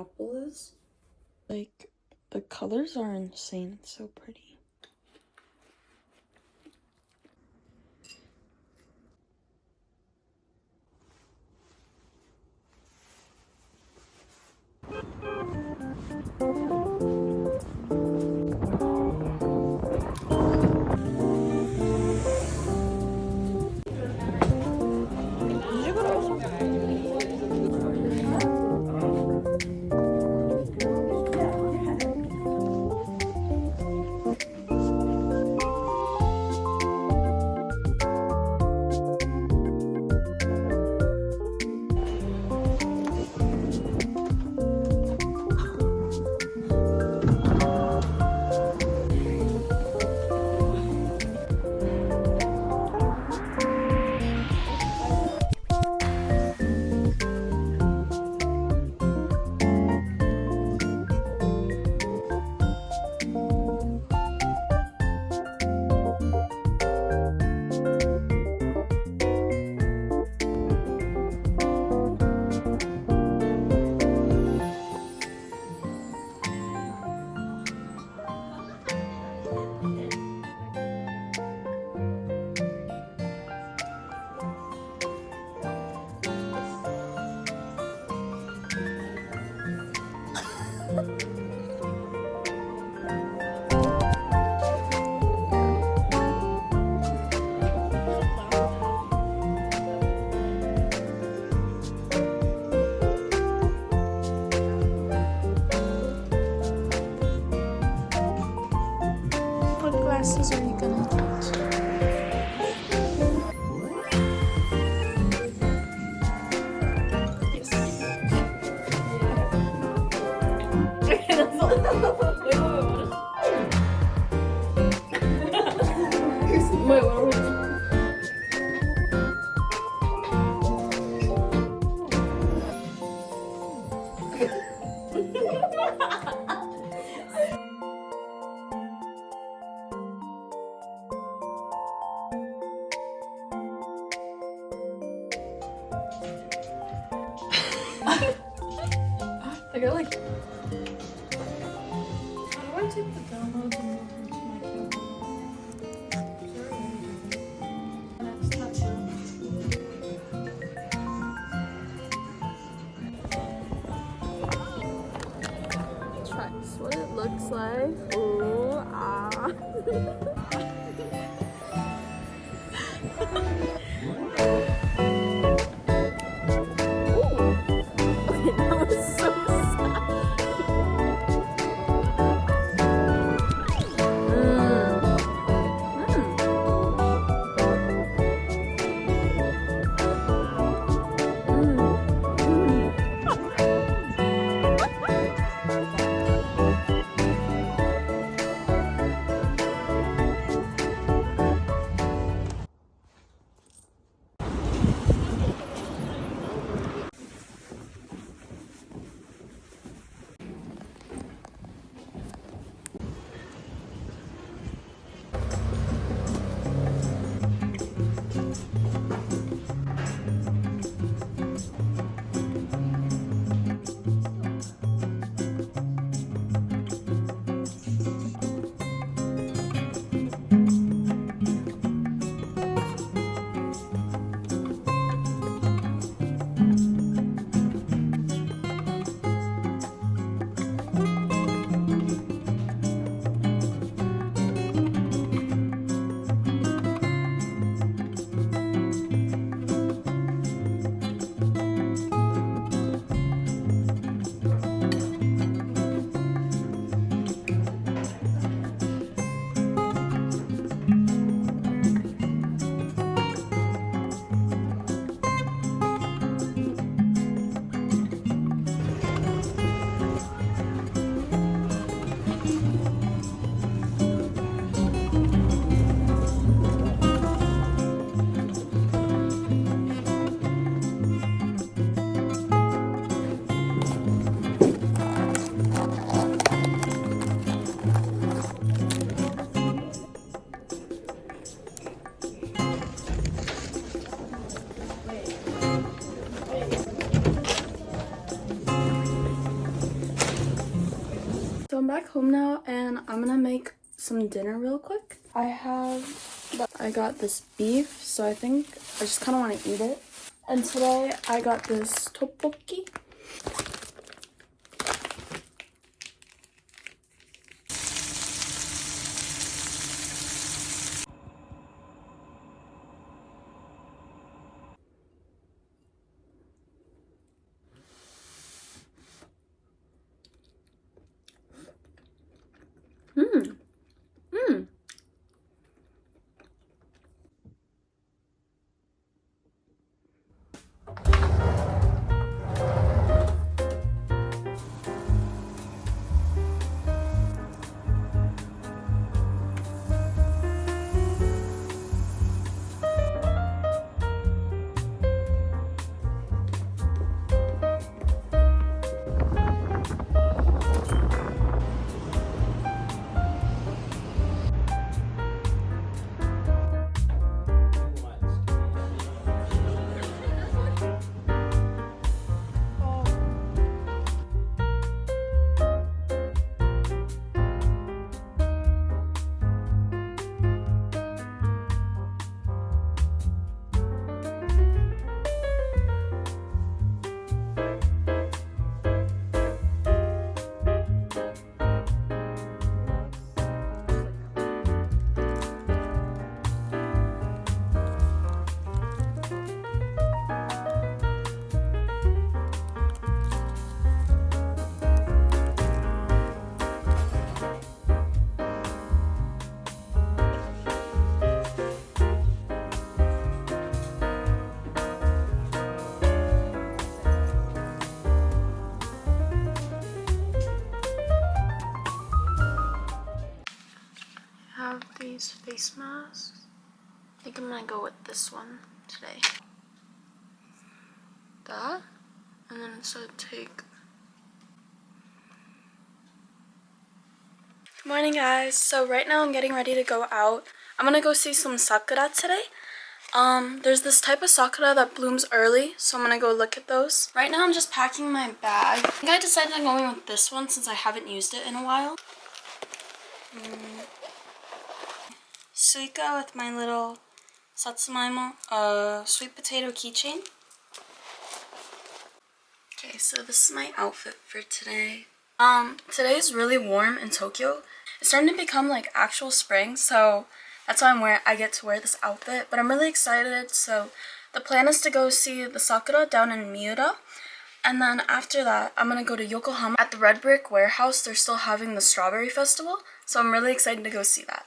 apple is. Like, the colors are insane. It's so pretty. What glasses are you gonna get? Wait, what are we doing? I got like. How do I take the downloads and move them to my camera? That's what it looks like. Ooh, ah. I'm back home now and I'm gonna make some dinner real quick. I got this beef, so I think I just kind of want to eat it. And today I got this tteokbokki. Have these face masks. I think I'm gonna go with this one today. That, and then it's a take. Good morning, guys. So right now I'm getting ready to go out. I'm gonna go see some sakura today. There's this type of sakura that blooms early, so I'm gonna go look at those. Right now I'm just packing my bag. I think I decided I'm going with this one since I haven't used it in a while. Suika with my little satsumaimo, sweet potato keychain. Okay, so this is my outfit for today. Today is really warm in Tokyo. It's starting to become like actual spring, so that's why I get to wear this outfit. But I'm really excited. So the plan is to go see the sakura down in Miura. And then after that, I'm gonna go to Yokohama. At the Red Brick Warehouse, they're still having the Strawberry Festival. So I'm really excited to go see that.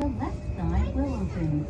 The left side will open.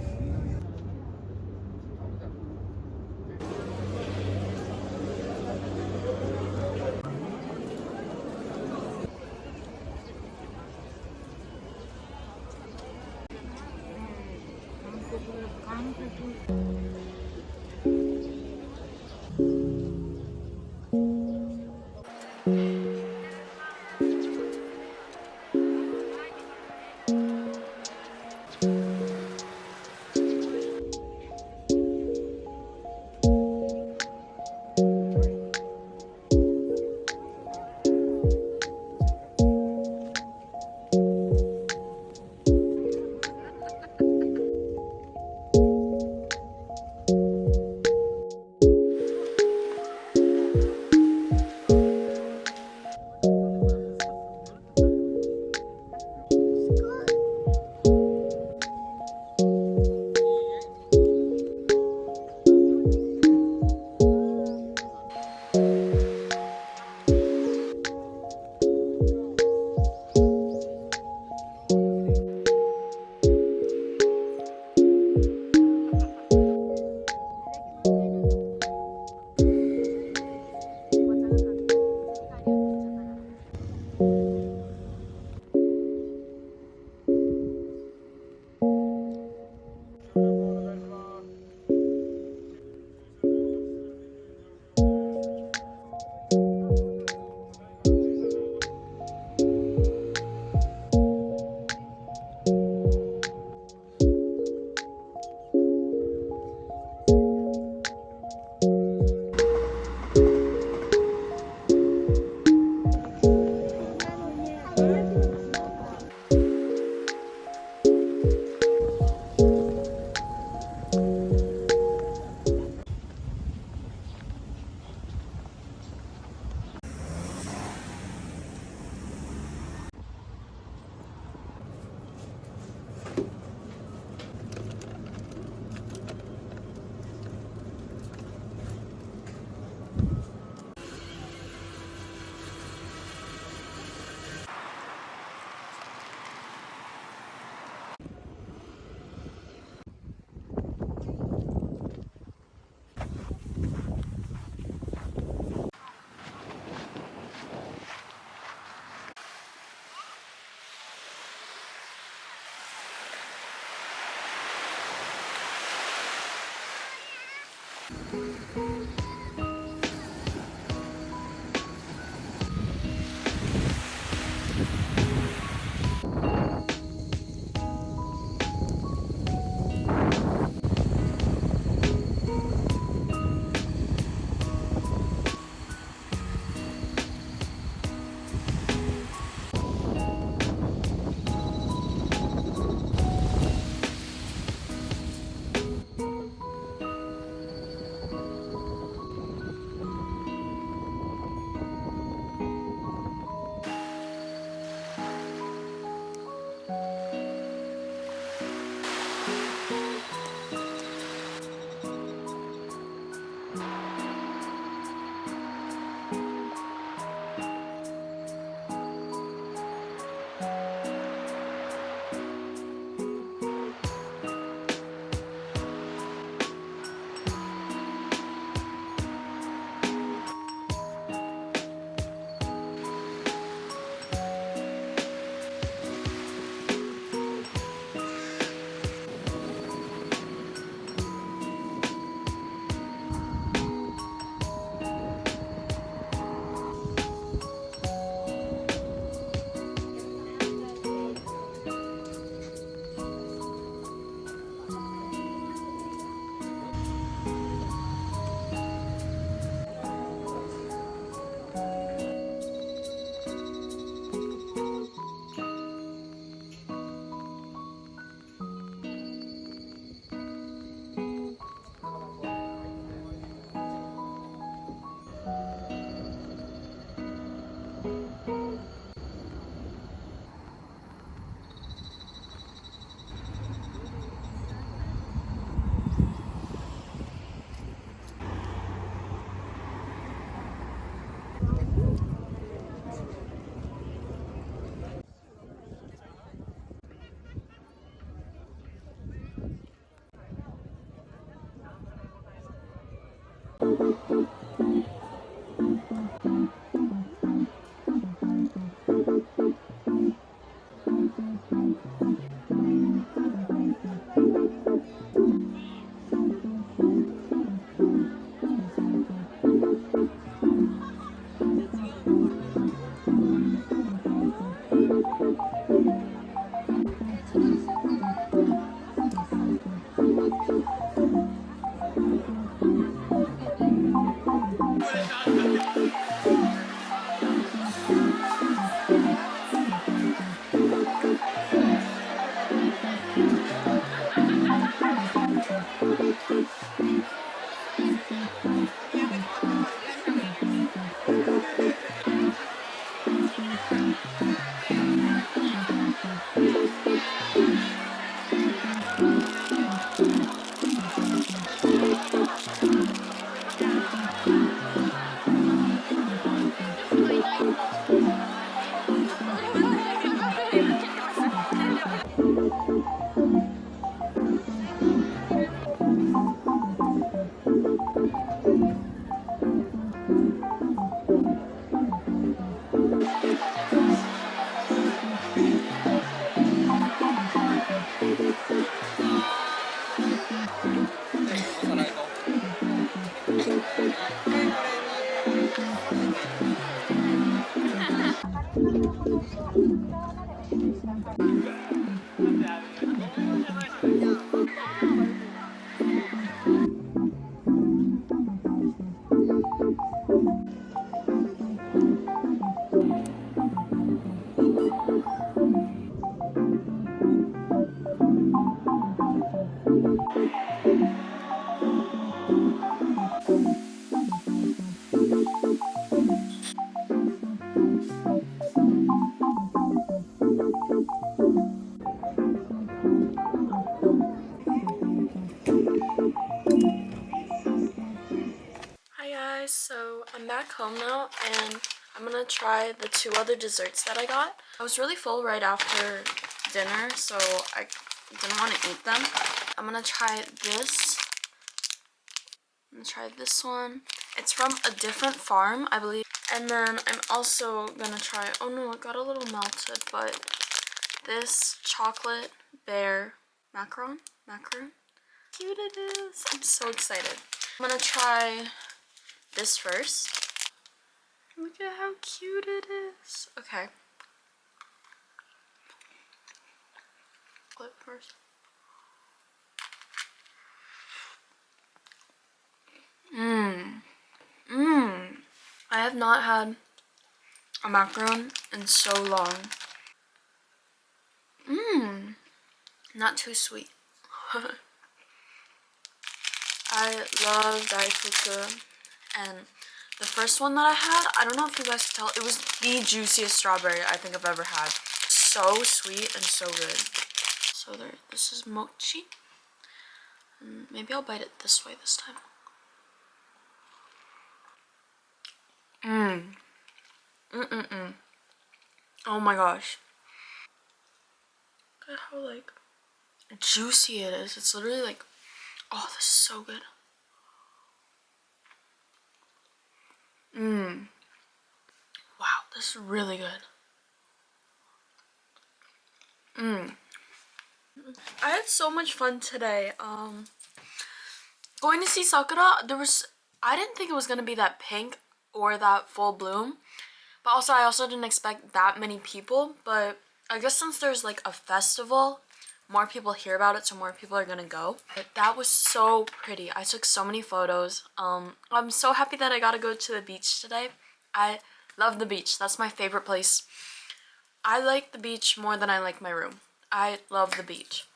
So I'm back home now and I'm gonna try the 2 other desserts that I got. I was really full right after dinner, so I didn't want to eat them. I'm gonna try this. I'm gonna try this one. It's from a different farm, I believe. And then I'm also gonna try, oh no, it got a little melted, but this chocolate bear macaron. Cute it is. I'm so excited. I'm gonna try this first. Look at how cute it is. Okay. Clip first. I have not had a macaron in so long. Not too sweet. I love daifuku, and the first one that I had, I don't know if you guys can tell, it was the juiciest strawberry I think I've ever had. So sweet and so good. So there, this is mochi. And maybe I'll bite it this way this time. Oh my gosh. Look at how like juicy it is. It's literally like, oh, this is so good. Wow, this is really good. I had so much fun today. Going to see Sakura, I didn't think it was gonna be that pink or that full bloom. But also, I also didn't expect that many people. But I guess since there's like a festival, more people hear about it, so more people are gonna go. But that was so pretty. I took so many photos. I'm so happy that I got to go to the beach today. I love the beach. That's my favorite place. I like the beach more than I like my room. I love the beach.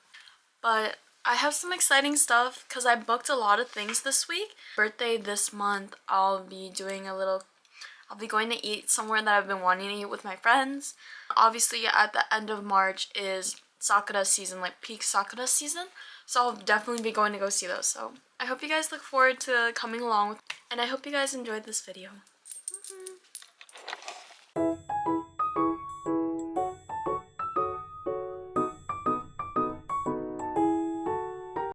But I have some exciting stuff because I booked a lot of things this week. Birthday this month, I'll be going to eat somewhere that I've been wanting to eat with my friends. Obviously, at the end of March is sakura season, like peak sakura season. So I'll definitely be going to go see those. So I hope you guys look forward to coming along, and I hope you guys enjoyed this video.